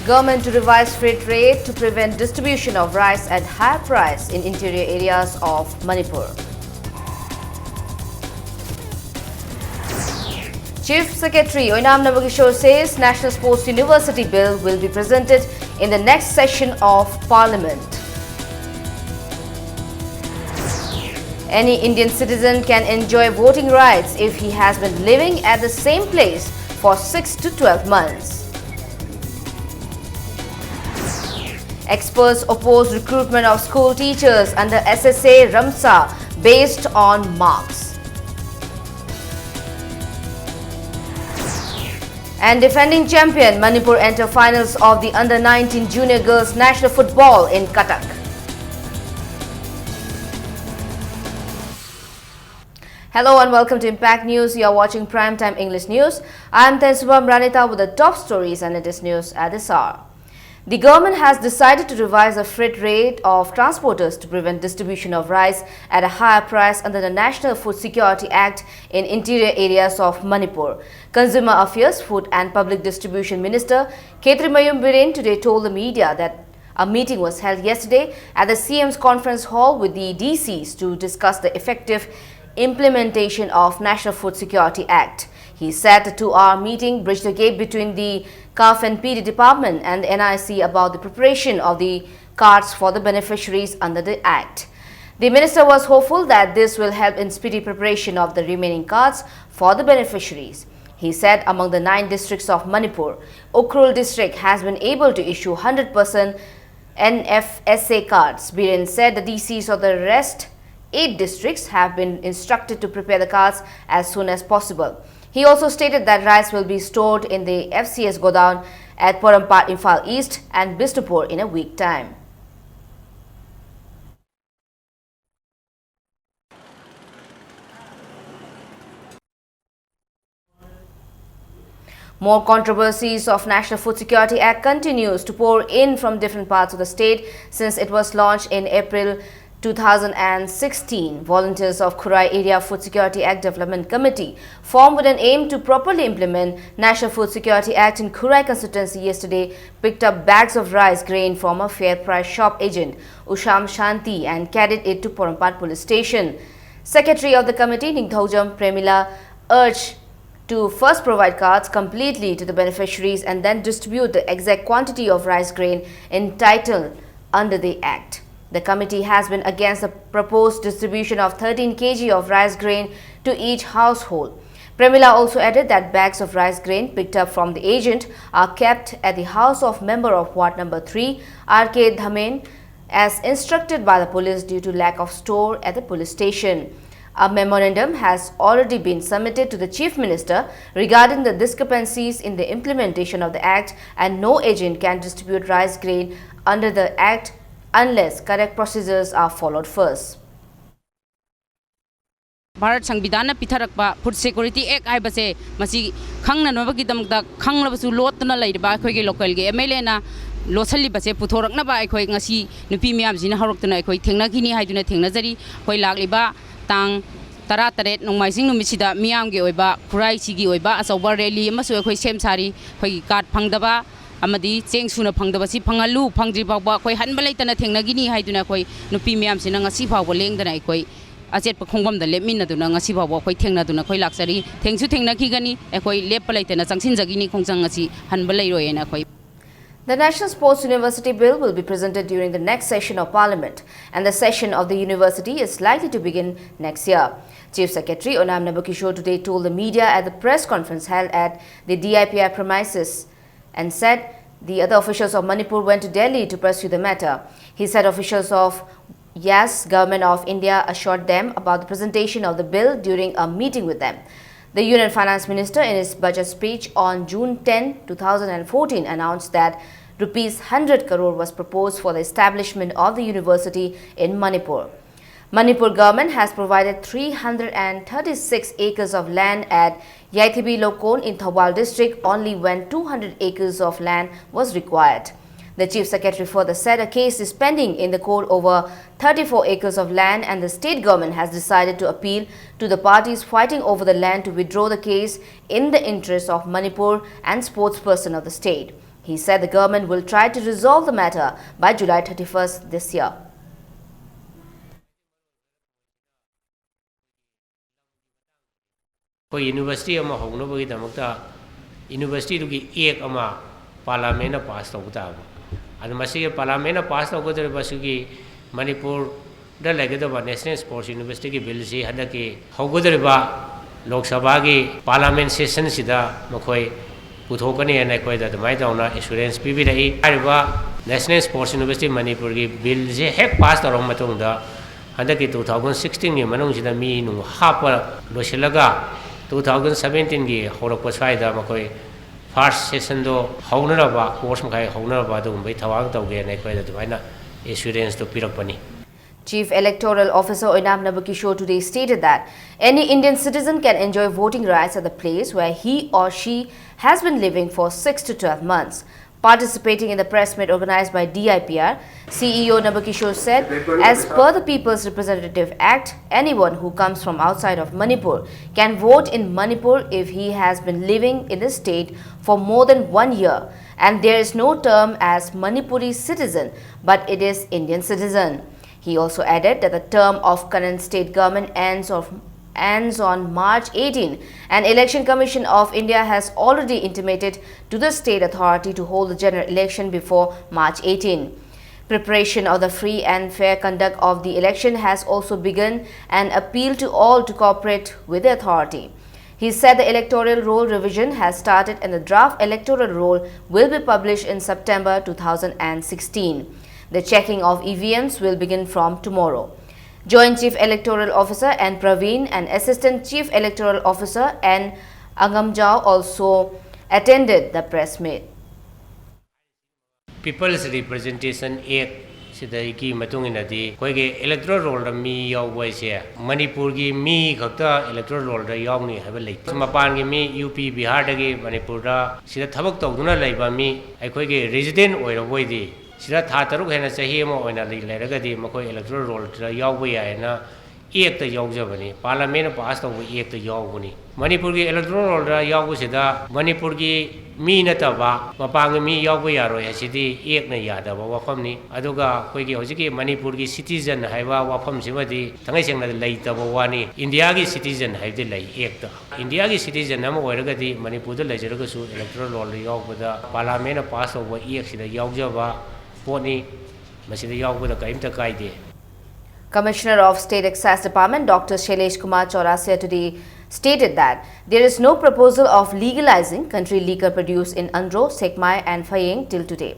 Government to revise freight rate to prevent distribution of rice at higher price in interior areas of Manipur. Chief Secretary Oinam Nabakishore says National Sports University Bill will be presented in the next session of Parliament. Any Indian citizen can enjoy voting rights if he has been living at the same place for 6 to 12 months. Experts oppose recruitment of school teachers under SSA Ramsa based on marks. And defending champion Manipur enter finals of the Under-19 Junior Girls National Football in Cuttack. Hello and welcome to Impact News. You are watching Primetime English News. I am Tensubam Ranita with the top stories and latest news at this hour. The government has decided to revise the freight rate of transporters to prevent distribution of rice at a higher price under the National Food Security Act in interior areas of Manipur. Consumer Affairs, Food and Public Distribution Minister Khetrimayum Biren today told the media that a meeting was held yesterday at the CM's conference hall with the DCs to discuss the effective implementation of National Food Security Act. He said the 2-hour meeting bridged the gap between the CAF and PD department and the NIC about the preparation of the cards for the beneficiaries under the Act. The minister was hopeful that this will help in speedy preparation of the remaining cards for the beneficiaries. He said among the 9 districts of Manipur, Ukhrul district has been able to issue 100% NFSA cards. Biren said the DCs of the rest 8 districts have been instructed to prepare the cards as soon as possible. He also stated that rice will be stored in the FCS godown at Porampat, Imphal East and Bisnupur in a week time. More controversies of National Food Security Act continues to pour in from different parts of the state since it was launched in April 2016. Volunteers of Khurai Area Food Security Act Development Committee formed with an aim to properly implement National Food Security Act in Khurai constituency yesterday picked up bags of rice grain from a fair price shop agent, Usham Shanti, and carried it to Porampat police station. Secretary of the committee, Ningthaujam Premila, urged to first provide cards completely to the beneficiaries and then distribute the exact quantity of rice grain entitled under the Act. The committee has been against the proposed distribution of 13 kg of rice grain to each household. Premila also added that bags of rice grain picked up from the agent are kept at the house of member of Ward number 3, R.K. Dhamen, as instructed by the police due to lack of store at the police station. A memorandum has already been submitted to the Chief Minister regarding the discrepancies in the implementation of the Act, and no agent can distribute rice grain under the Act unless correct procedures are followed first. Bharat Sanvidhana Pitharakpa Food Security Act haibase masi khangna nobagi damda khanglabasu lotna leiba khoi ge local ge MLA na losali base puthorakna ba khoi ngasi nupi miyam jina horoktuna khoi thengna gini haiduna thengnajari khoi lagliba tang tara taret nongmaising numisida miyam ge oiba Khurai sigi oiba asoba rally amasu khoi sem sari khoi card phangdaba amadi cheng suna phangdabasi phangalu phangji bawba khoi hanba leitana thengnagini haiduna khoi nupi miyam sina ngasi phawba lengdana khoi achet pakhongbam da lepmin aduna ngasi phawba khoi thengnaduna khoi laksari thengsu thengnakigani khoi lepa leitana changsinjagini khongchang ngasi hanba leiroyena khoi. The National Sports University Bill will be presented during the next session of Parliament, and the session of the university is likely to begin next year. Chief Secretary Oinam Nabakishore today told the media at the press conference held at the DIPI premises and said the other officials of Manipur went to Delhi to pursue the matter. He said officials of YAS, Government of India, assured them about the presentation of the bill during a meeting with them. The Union Finance Minister in his budget speech on June 10, 2014 announced that Rs 100 crore was proposed for the establishment of the university in Manipur. Manipur government has provided 336 acres of land at Yaithibi Lokon in Thawal district only when 200 acres of land was required. The Chief Secretary further said a case is pending in the court over 34 acres of land, and the state government has decided to appeal to the parties fighting over the land to withdraw the case in the interest of Manipur and sportsperson of the state. He said the government will try to resolve the matter by July 31st this year. University ama hongnobagi damakta university dugi ek ama parliament na pass tawta adu masi parliament na pass tawgodre basugi Manipur da legedaba national sports university ki bill si hadaki hogodre ba lok sabha gi parliament session sida makhoi puthokani na koi da mai dauna assurance pi bi rai ariba national sports university Manipur gi bill je hek pass tarom matong da hadaki 2016 ni manong sida mi nu hapa losilaga 2017 gi horokpa swaida makoi first session do haunaraba course makai haunaraba do bai thawang tawge na koi da duaina assurance to pirakpani. Chief Electoral Officer Oinam Nabakishore today stated that any Indian citizen can enjoy voting rights at the place where he or she has been living for 6 to 12 months. Participating in the press meet organized by DIPR, CEO Nabakishore said, as per the People's Representative Act, anyone who comes from outside of Manipur can vote in Manipur if he has been living in the state for more than 1 year, and there is no term as Manipuri citizen, but it is Indian citizen. He also added that the term of current state government ends on March 18, and Election Commission of India has already intimated to the state authority to hold the general election before March 18. Preparation of the free and fair conduct of the election has also begun and appeal to all to cooperate with the authority. He said the electoral roll revision has started and the draft electoral roll will be published in September 2016. The checking of EVMs will begin from tomorrow. Joint Chief Electoral Officer N. Praveen and Assistant Chief Electoral Officer N. Angamjao also attended the press meet. People's Representation Act sidai matung inadi koige electoral roll da mi yawai se Manipur gi mi khakta electoral roll da yawni haba lei mapan gi mi UP Bihar da gi Manipur da sida thabak tawduna leiba mi aikoi gi resident oiraboi di sida tha taruk hena chahi ma oina leiraga di makoi electoral roll da yawbai ya na ek ta yawjabani parliament pass taw ek ta yawbani Manipur gi electoral roll da yawbu sida Manipur gi mi nataba mapang mi yawbai yaro ya sidi ek na yada ba wafam ni aduga koi gi hojiki Manipur gi citizen haiba wafam sibadi tangai sengna leitaba wani India gi citizen haide lei ek ta India gi citizen am oiraga di Manipur da lejaraga su electoral roll yawbada parliament pass taw ek sida yawjaba Commissioner of State Excise Department Dr. Shailesh Kumar Chaurasia today stated that there is no proposal of legalizing country liquor produced in Andro, Sekmai and Phayeng till today.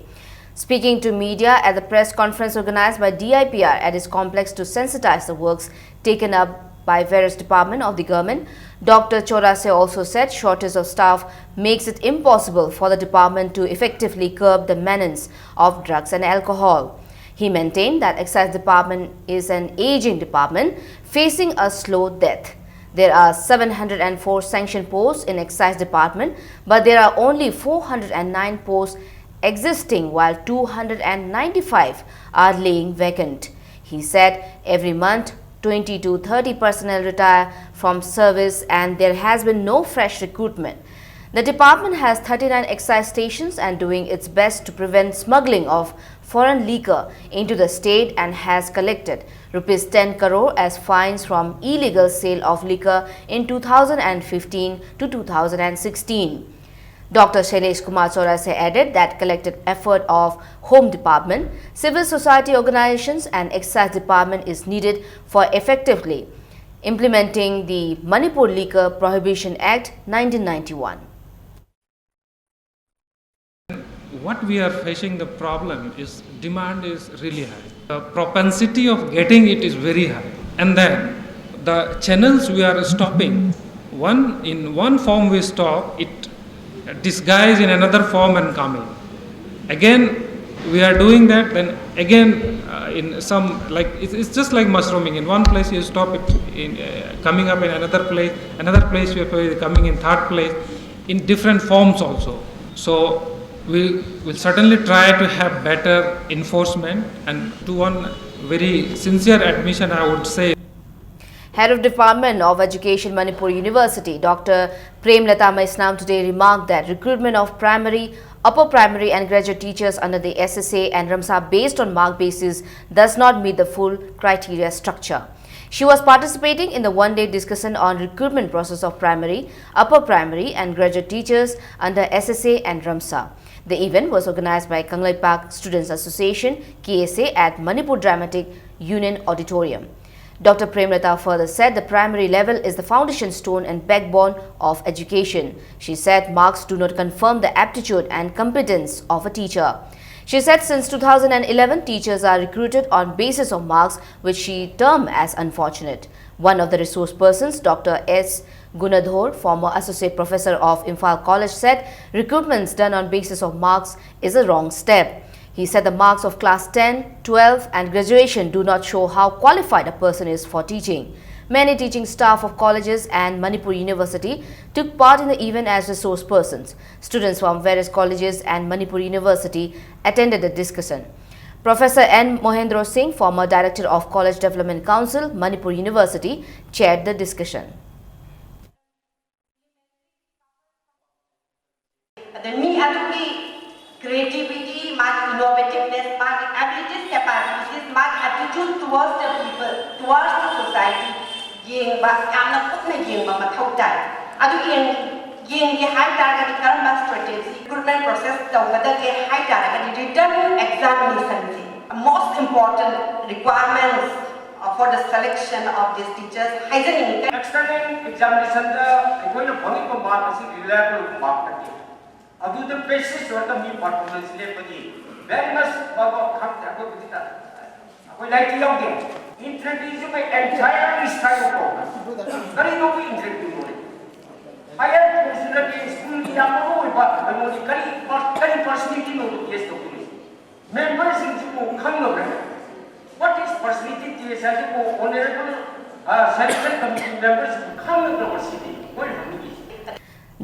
Speaking to media at the press conference organized by DIPR at its complex to sensitize the works taken up by various departments of the government, Dr. Chaurasia also said shortage of staff makes it impossible for the department to effectively curb the menace of drugs and alcohol. He maintained that Excise Department is an aging department facing a slow death. There are 704 sanctioned posts in Excise Department, but there are only 409 posts existing while 295 are laying vacant. He said every month 20 to 30 personnel retire from service and there has been no fresh recruitment. The department has 39 excise stations and doing its best to prevent smuggling of foreign liquor into the state and has collected rupees 10 crore as fines from illegal sale of liquor in 2015 to 2016. Dr. Shailesh Kumar Chaurasia added that collective effort of Home Department, civil society organizations and Excise Department is needed for effectively implementing the Manipur Liquor Prohibition Act 1991. What we are facing the problem is demand is really high. The propensity of getting it is very high. And then the channels we are stopping, in one form we stop, it disguise in another form and coming. Again, we are doing that, then again in some, like it's just like mushrooming. In one place you stop it coming up in another place you are coming in third place, in different forms also. So we will certainly try to have better enforcement, and to one very sincere admission I would say, Head of Department of Education, Manipur University, Dr. Premlata Maisnam today remarked that recruitment of primary, upper primary and graduate teachers under the SSA and Ramsa based on mark basis does not meet the full criteria structure. She was participating in the one-day discussion on recruitment process of primary, upper primary and graduate teachers under SSA and Ramsa. The event was organized by Kanglai Park Students Association, KSA, at Manipur Dramatic Union Auditorium. Dr. Premlata further said the primary level is the foundation stone and backbone of education. She said marks do not confirm the aptitude and competence of a teacher. She said since 2011, teachers are recruited on basis of marks, which she termed as unfortunate. One of the resource persons, Dr. S. Gunadhor, former associate professor of Imphal College, said recruitments done on basis of marks is a wrong step. He said the marks of class 10, 12 and graduation do not show how qualified a person is for teaching. Many teaching staff of colleges and Manipur University took part in the event as resource persons. Students from various colleges and Manipur University attended the discussion. Professor N. Mohendra Singh, former director of College Development Council, Manipur University, chaired the discussion. Creativity, much innovativeness, much abilities, capacities, much attitude towards the people, towards the society. Yeng ba amna putna yeng ba mathau tai. Adu yeng ye high target karamba strategy recruitment process tawada ke high target written examination. Most important requirements for the selection of these teachers. External examination the going to bani ko mark is reliable mark. The basis of the performance level very much introduce my entire style of program. Very no introduce. I have considered school but personality of yes members in what is personality as honorable selection committee members come to our city.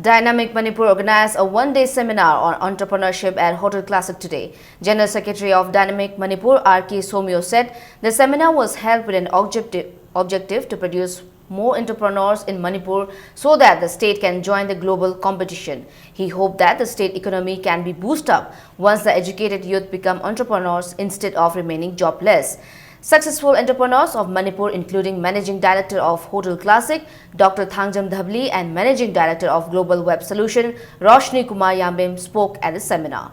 Dynamic Manipur organized a one-day seminar on entrepreneurship at Hotel Classic today. General Secretary of Dynamic Manipur, R.K. Somyo, said the seminar was held with an objective to produce more entrepreneurs in Manipur so that the state can join the global competition. He hoped that the state economy can be boosted up once the educated youth become entrepreneurs instead of remaining jobless. Successful entrepreneurs of Manipur, including Managing Director of Hotel Classic, Dr. Thangjam Dhabli, and Managing Director of Global Web Solution, Roshni Kumar Yambim, spoke at the seminar.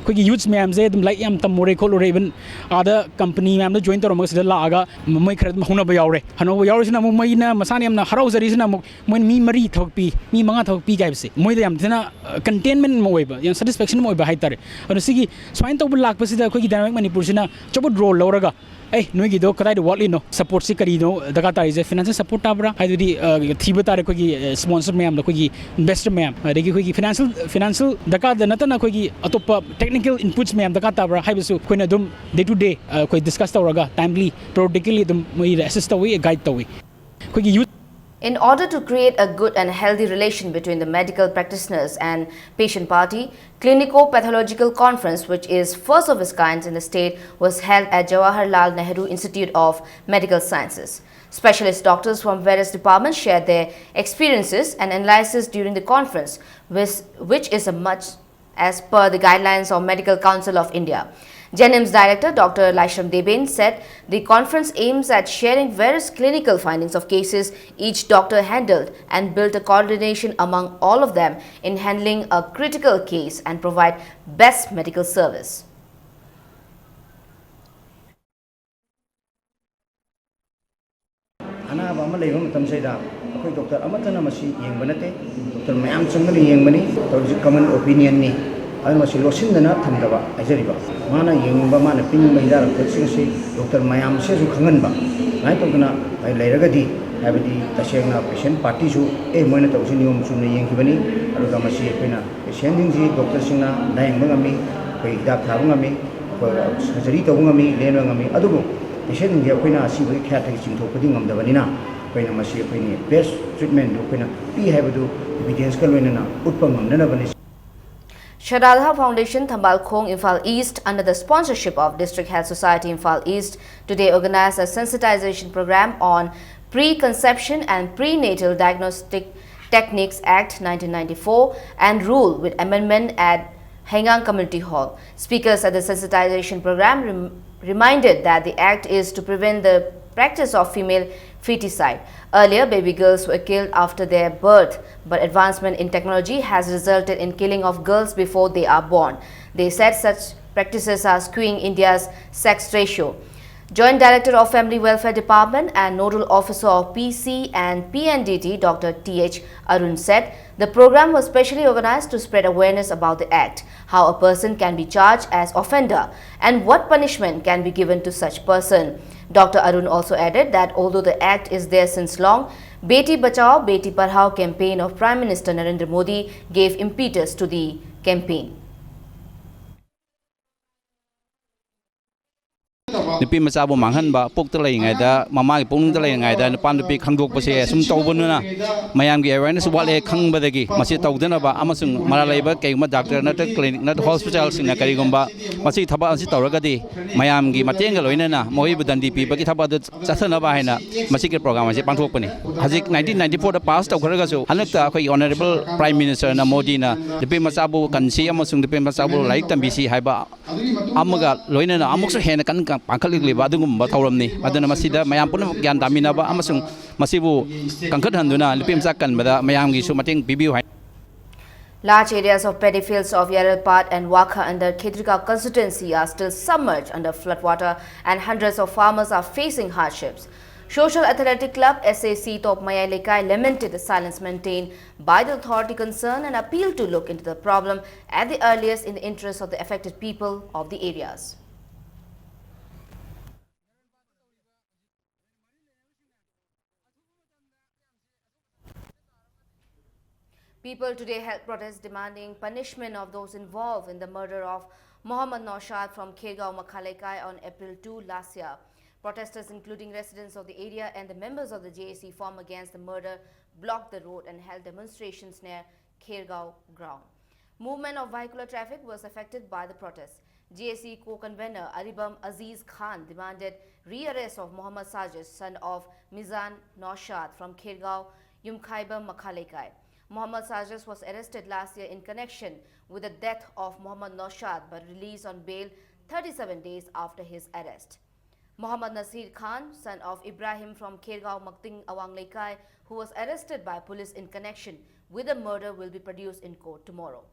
youths ma'am से like यम तम मोरे खोल रहे even आधा company ma'am ने join तो रमग से लागा मैं खरद में होना बयाव रहे हनो बयाव से ना मैं ना मसाने यम ना हराउ जरी से ना मैं मी मरी थोक पी मंगा थोक पी क्या से मैं तो यम थे ना containment मोए बा यम satisfaction मोए बा हाई तारे और उसी की स्वाइन तो बुलाक पसी था कोई Dynamic Manipur से ना चबुत role लौरगा नोई की दो कदाई वॉट नो सपोर्ट से करी नो दगा तारीजे फाइनेंशियल सपोर्ट ताबरा हाइदुदी थीबा तारे कोई स्पॉन्सर मैम दा कोई इन्वेस्टर मैम रेगी कोई फाइनेंशियल दगा नतना कोई अतोप टेक्निकल इनपुट्स मैम दगा ताबरा हाइबसु कोइना दुम डे टू डे कोई डिस्कस तौरगा टाइमली प्रोडिकली दुम मोई असिस्ट तौई गाइड तौई कोई youth. In order to create a good and healthy relation between the medical practitioners and patient party, Clinico-Pathological Conference, which is first of its kind in the state, was held at Jawaharlal Nehru Institute of Medical Sciences. Specialist doctors from various departments shared their experiences and analysis during the conference, which is a much as per the guidelines of Medical Council of India. JNIMS Director Dr. Laishram Deben said the conference aims at sharing various clinical findings of cases each doctor handled and built a coordination among all of them in handling a critical case and provide best medical service. Anaba ama leiba matam saida akoi doctor amatana masi yengba nate doctor mayam changani yengbani to common opinion ni I must losin the nut and the Azariba. Mana Yumba Mana Pin Maida, Dr. Mayam says Kanganba. Night of Gana, I Lairagadi, have the Tashana patient parties who a monitor of Sinium Suni Yankibani, Arugamasi Pena, sending the Dr. Sina, Dying Mungami, Payda Tarungami, Sarita Ungami, Lenangami, Adugo. The sending the Pena, see the cat takes into putting on the Vanina, Pena Masi Penny, best treatment, Pena, P. Have to evidence Kalwena, Utpam, Nanavanis. Shadalha Foundation, Thambal Khong, Imphal East, under the sponsorship of District Health Society, Imphal East, today organized a sensitization program on Preconception and Prenatal Diagnostic Techniques Act 1994 and rule with amendment at Hengang Community Hall. Speakers at the sensitization program reminded that the act is to prevent the practice of female feticide. Earlier, baby girls were killed after their birth, but advancement in technology has resulted in killing of girls before they are born. They said such practices are skewing India's sex ratio. Joint Director of Family Welfare Department and Nodal Officer of PC and PNDT, Dr. T.H. Arun said the program was specially organized to spread awareness about the act, how a person can be charged as offender, and what punishment can be given to such person. Dr. Arun also added that although the act is there since long, Beti Bachao, Beti Padhao campaign of Prime Minister Narendra Modi gave impetus to the campaign. Nupi macabu manghanba pokta laingaida mamagi pungta laingaida nupan nupi khangdokpase sum tawbununa mayamgi awareness wale khangbadagi masi tawdanaba amasung maralaiba keima doctor nat clinic nat hospital singna karigomba masi thaba ansi tawragadi mayamgi matenga loinana moibu dandi pi bagi thaba du chathanaba haina masi ke program ase pangthokpani hajik 1994 da pass tawkharaga hanakta akhoi honorable prime minister na modi na nupi macabu kansi amasung nupi macabu laik tambisi haiba amaga loinana amuksu hena kan Pankalik badungum batauramni, adana masida mayam pun gyan daminaba amasung masibu kangkat handuna lipim sakan bada mayam gi sumating bibiu hai. Large areas of paddy fields of Yarelpat and Waka under Khetrika constituency are still submerged under floodwater and hundreds of farmers are facing hardships. Social Athletic Club SAC Top Maya Lekai lamented the silence maintained by the authority concerned and appealed to look into the problem at the earliest in the interest of the affected people of the areas. People today held protests demanding punishment of those involved in the murder of Mohammad Naushad from Khergaon Makhalekai on April 2 last year. Protesters, including residents of the area and the members of the JAC Forum Against the Murder, blocked the road and held demonstrations near Khergaon ground. Movement of vehicular traffic was affected by the protests. JAC co-convener Aribam Aziz Khan demanded rearrest of Mohammad Sajid, son of Mizan Naushad from Khergaon Yumkhaiba Makhalekai. Mohammad Sajid was arrested last year in connection with the death of Mohammad Naushad but released on bail 37 days after his arrest. Mohammad Nasir Khan, son of Ibrahim from Khergaon Makting Awang Lekai, who was arrested by police in connection with the murder, will be produced in court tomorrow.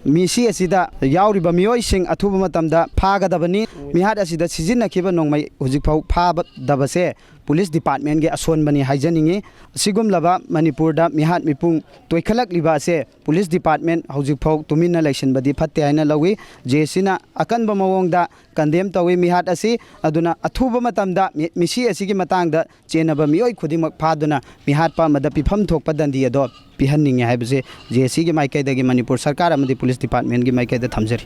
Misi asida yauriba miyoi sing athuba matamda phagadabani mihad asida sizinnakiba nongmai hujikphau phabadabase police department ge ason bani haijaningi sigum laba manipur da mihad mipung toikhalak liba ase police department hujikphau tumina election badi phatte haina lawi jesina akanba mawong da condemn tawi mihad asi aduna athuba matamda misi asigi matangda chenaba miyoi khudimak phaduna mihad pa mada pifam thokpa dandi ado pihanninge haibase JC ge maikaidagi manipur sarkar amadi police department ge maikaida thamjari.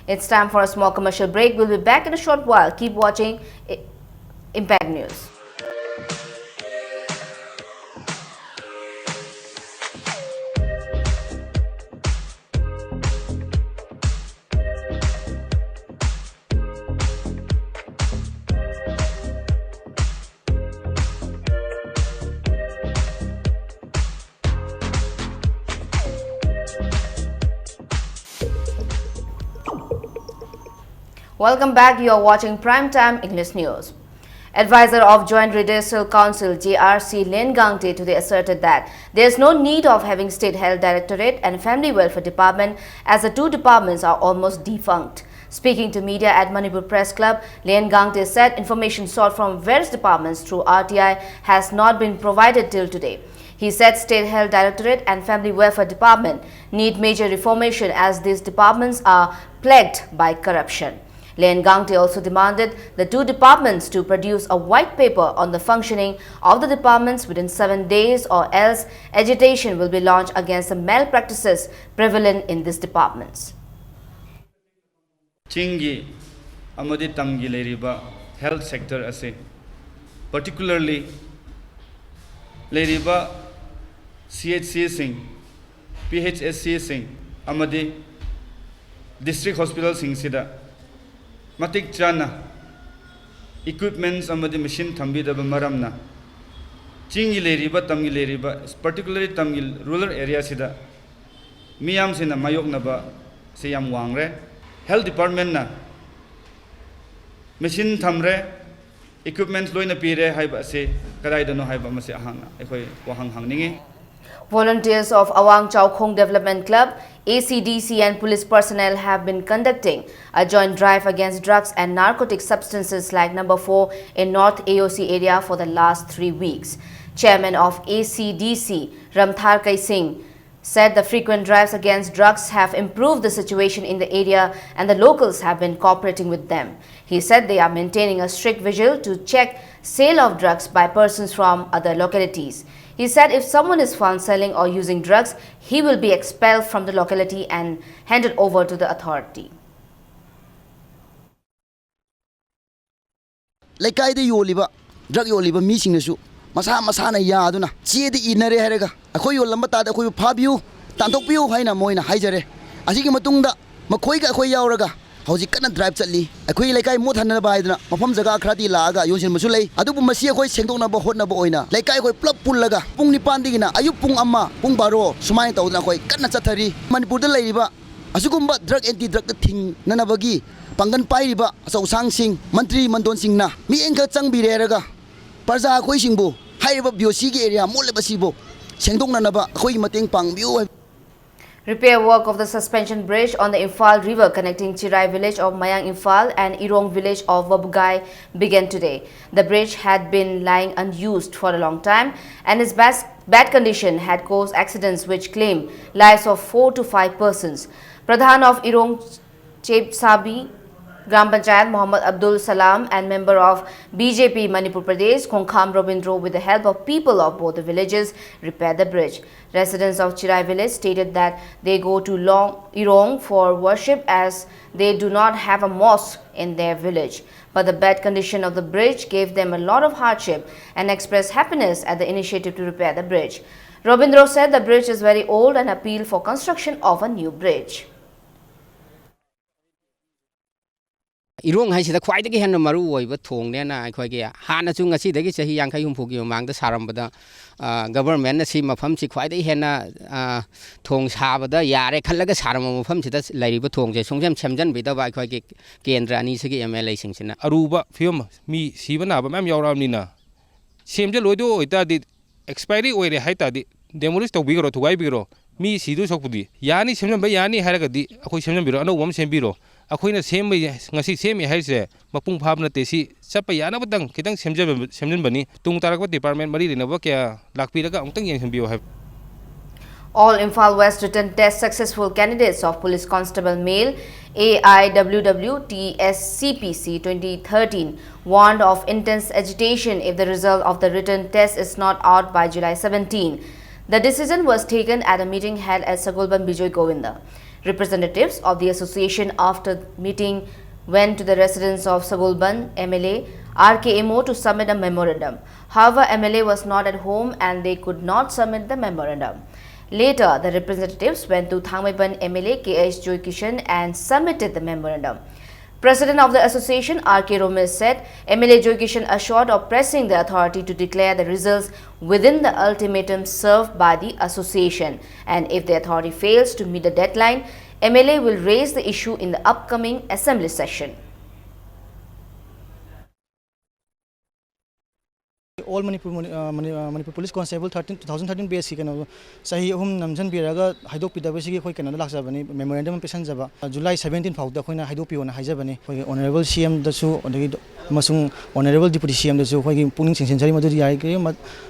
It's time for a small commercial break. We'll be back in a short while. Keep watching Impact News. Welcome back. You are watching Primetime English News. Advisor of Joint Redressal Council JRC Len Gangte today asserted that there is no need of having State Health Directorate and Family Welfare Department as the two departments are almost defunct. Speaking to media at Manipur Press Club, Len Gangte said information sought from various departments through RTI has not been provided till today. He said State Health Directorate and Family Welfare Department need major reformation as these departments are plagued by corruption. Len Gangte also demanded the two departments to produce a white paper on the functioning of the departments within 7 days, or else agitation will be launched against the malpractices prevalent in these departments. Chingi amadi tamgi leriba health sector ase particularly ꯂꯩꯔꯤꯕ CHC PHSC amadi district hospitals singsida matik chana equipments amadi machine thambidaba maramna chingi leriba tamgi leriba particularly tamgi rural area sida miyam sina mayoknaba se yam wangre health department na machine thamre equipments loina pire haiba se kadaidano haiba mase ahanga ekhoi wahang hangningi. Volunteers of Awang Chau Khong Development Club, ACDC and police personnel have been conducting a joint drive against drugs and narcotic substances like number 4 in North AOC area for the last 3 weeks. Chairman of ACDC, Ramthar Kai Singh, said the frequent drives against drugs have improved the situation in the area and the locals have been cooperating with them. He said they are maintaining a strict vigil to check sale of drugs by persons from other localities. He said if someone is found selling or using drugs, he will be expelled from the locality and handed over to the authority. Lekai de yoliba drug yoliba meeting nasu masa na ya aduna che de inare harega akhoi yolamba ta da akhoi phabiu tantokpiu haina moina haijare asigi matungda makhoi ga akhoi yauraga hojik kana drive chatli akhoi lekai mo thanna ba haidna mafam jaga khrati laaga yosin masu lei adubu masi akhoi sengdokna ba hotna ba oina lekai akhoi plug pullaga pung ni pandigina ayup pung amma pung baro sumai tawdna akhoi kana chathari manipur da leiriba asugumba drug anti drug thing nanabagi pangan pairiba asau sang sing mantri mandon sing na mi engka changbireraga parja akhoi singbu haiba biosi ge area moleba sibo sengdokna naba akhoi mateng pangbiu. Repair work of the suspension bridge on the Imphal River connecting Chirai village of Mayang Imphal and Irong village of Wabugai began today. The bridge had been lying unused for a long time and its bad condition had caused accidents which claimed lives of 4 to 5 persons. Pradhan of Irong Chep Sabi Gram Panchayat Muhammad Abdul Salam and member of BJP Manipur Pradesh Khongkham Robindro with the help of people of both the villages repaired the bridge. Residents of Chirai village stated that they go to Irong for worship as they do not have a mosque in their village. But the bad condition of the bridge gave them a lot of hardship and expressed happiness at the initiative to repair the bridge. Robindro said the bridge is very old and appealed for construction of a new bridge. Irong haisida khwaidagi henna maru oiba thongne na akhoi hana chu ngasi dagi chahi yankhai humpu gi mangda sarambada government na si mafam si khwaidagi henna thong sabada yare khallaga sarama mafam sida lairiba thong je songjam chemjan bida ba akhoi gi kendra ani sigi MLA singsina aruba fiam mi sibana ba mam yawram na semje loido oita di expiry oire haita di demolish to bigro thugai bigro mi sidu sokpudi yani semjam ba yani haraga di akhoi semjam biro anu wam sembiro akhoi sem ngasi semi haise mapung phab te si chapa yana badang kitang semjan bani tung tarak department mari rina ba kya lakpi raga ongtang yeng sembiyo hai. All Imphal West written test successful candidates of Police Constable Male AIWW TSCPC 2013 warned of intense agitation if the result of the written test is not out by July 17. The decision was taken at a meeting held at Sagolban Bijoy Govinda. Representatives of the association after meeting went to the residence of Sagolban MLA RKMO to submit a memorandum. However, MLA was not at home and they could not submit the memorandum. Later, the representatives went to Thangmaiban MLA KH Joy Kishan and submitted the memorandum. President of the association RK Romesh said MLA Joy Kishan assured of pressing the authority to declare the results within the ultimatum served by the association, and if the authority fails to meet the deadline, MLA will raise the issue in the upcoming assembly session. All Manipur Police Constable 2013 BSc kano sahi hum namjan biraga haidok pidabasi khoi kana laksabani memorandum pesan jaba July 17 fawda khoina haidok piona haijabani khoi honorable CM dasu odagi masung honorable deputy CM dasu khoi puning singsen jari madu yai ke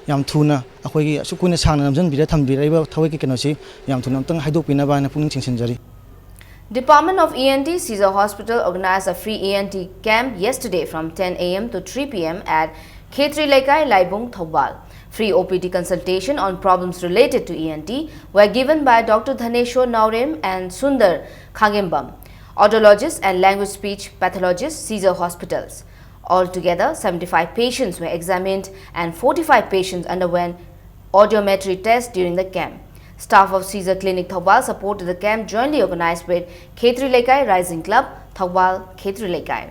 yam thuna akhoi gi sukuna sangna namjan bira thambira iba thawai ke kano si yam thuna tang haidok pina ba na puning singsen jari. Department of ENT Caesar Hospital organized a free ENT camp yesterday from 10 AM to 3 PM at Khetri Laikai Laibung Thobal. Free OPD consultation on problems related to ENT were given by Dr. Dhaneshwar Naurem and Sundar Khangembam, audiologists and language speech pathologists, Caesar hospitals. Altogether, 75 patients were examined and 45 patients underwent audiometry test during the camp. Staff of Caesar Clinic Thoubal supported the camp jointly organized with Khetri Lekai Rising Club, Thoubal, Khetri Lekai.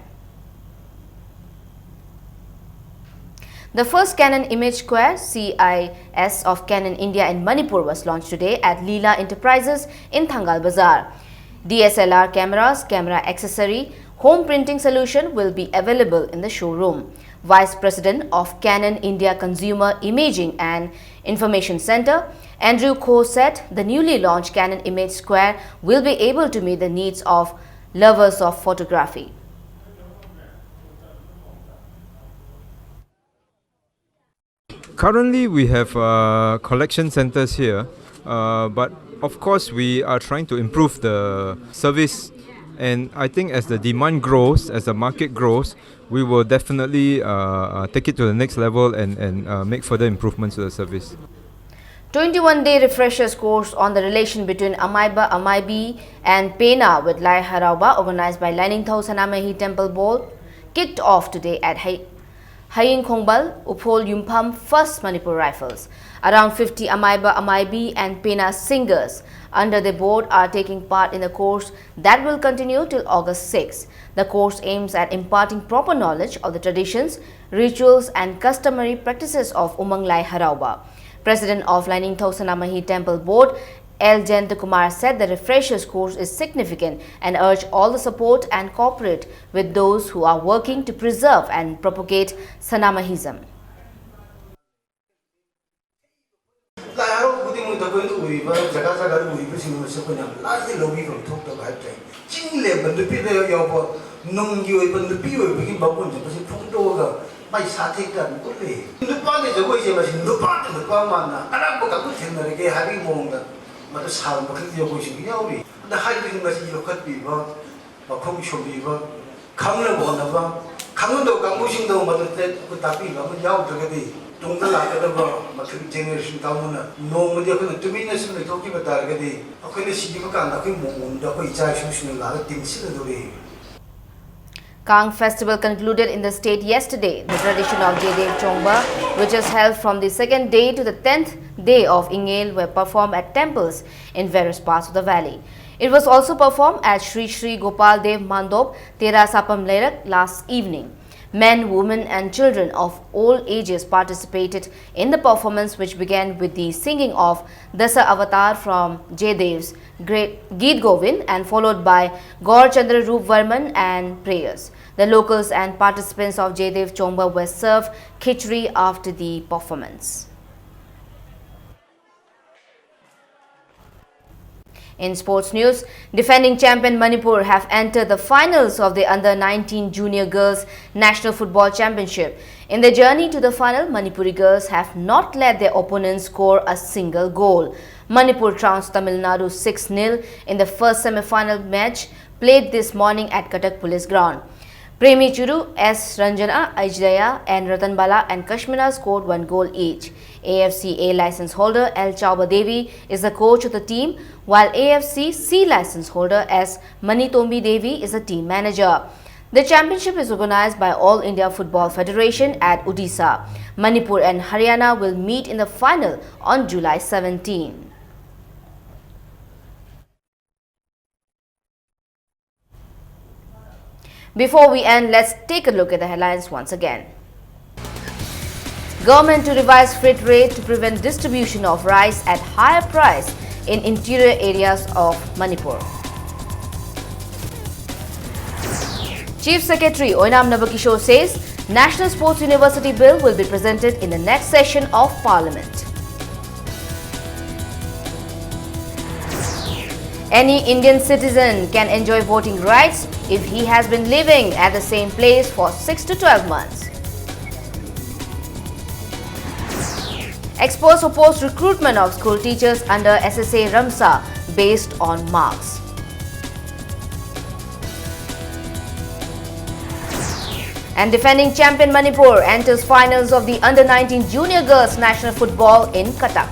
The first Canon Image Square CIS of Canon India in Manipur was launched today at Leela Enterprises in Thangal Bazaar. DSLR cameras, camera accessory, home printing solution will be available in the showroom. Vice President of Canon India Consumer Imaging and Information Center, Andrew Ko said the newly launched Canon Image Square will be able to meet the needs of lovers of photography. Currently, we have collection centers here, but of course, we are trying to improve the service. And I think as the demand grows, as the market grows, we will definitely take it to the next level and make further improvements to the service. 21-day refreshers course on the relation between Amaiba, Amaibi and Pena with Lai Harauba, organized by Lainingthau Sanamahi Temple Board, kicked off today at Haying Khongbal, Upol Yumpham, First Manipur Rifles. Around 50 Amaiba, Amaibi and Pena singers under the board are taking part in the course that will continue till August 6. The course aims at imparting proper knowledge of the traditions, rituals and customary practices of Umang Lai Harauba. President of Lainingthau Sanamahi Temple Board, L. Jayantakumar said the refreshers course is significant and urged all the support and cooperate with those who are working to preserve and propagate Sanamahism. Mata sal bakit yo ko sing yauri da hai bi ma si yo khat bi ba khom shom bi ba khang na bo na ba khang do ka mu sing do ma te ko ta bi ba ma yaw ta ga di tung da la ka ba ma thu generation ta mu na no mu de ko na tu bi na sim le to ki ba ta ga di ko ne si bi ka na ko mo mo da ko I cha shu shu la ga tin si da do re. Kang festival concluded in the state yesterday. The tradition of Jaidev Chongba, which is held from the 2nd day to the 10th day of Ingel, were performed at temples in various parts of the valley. It was also performed at Sri Sri Gopal Dev Mandop, Tera Sapam Lerak last evening. Men, women and children of all ages participated in the performance, which began with the singing of Dasa Avatar from Jaydev's Geet Govind and followed by Gaur Chandra Roop Varman and prayers. The locals and participants of Jaidev Chongba were served khichdi after the performance. In sports news, defending champion Manipur have entered the finals of the Under-19 Junior Girls National Football Championship. In their journey to the final, Manipuri girls have not let their opponents score a single goal. Manipur trounced Tamil Nadu 6-0 in the first semi-final match played this morning at Cuttack Police Ground. Premi Churu, S. Ranjana, Aijaya and Ratanbala and Kashmina scored 1 goal each. AFC A license holder L. Chauba Devi is the coach of the team, while AFC C license holder S. Manitombi Devi is the team manager. The championship is organized by All India Football Federation at Odisha. Manipur and Haryana will meet in the final on July 17. Before we end, let's take a look at the headlines once again. Government to revise freight rate to prevent distribution of rice at higher price in interior areas of Manipur. Chief Secretary Oinam Nabakishore says National Sports University Bill will be presented in the next session of Parliament. Any Indian citizen can enjoy voting rights if he has been living at the same place for 6 to 12 months. Experts oppose recruitment of school teachers under SSA Ramsa based on marks. And defending champion Manipur enters finals of the Under-19 Junior Girls National Football in Cuttack.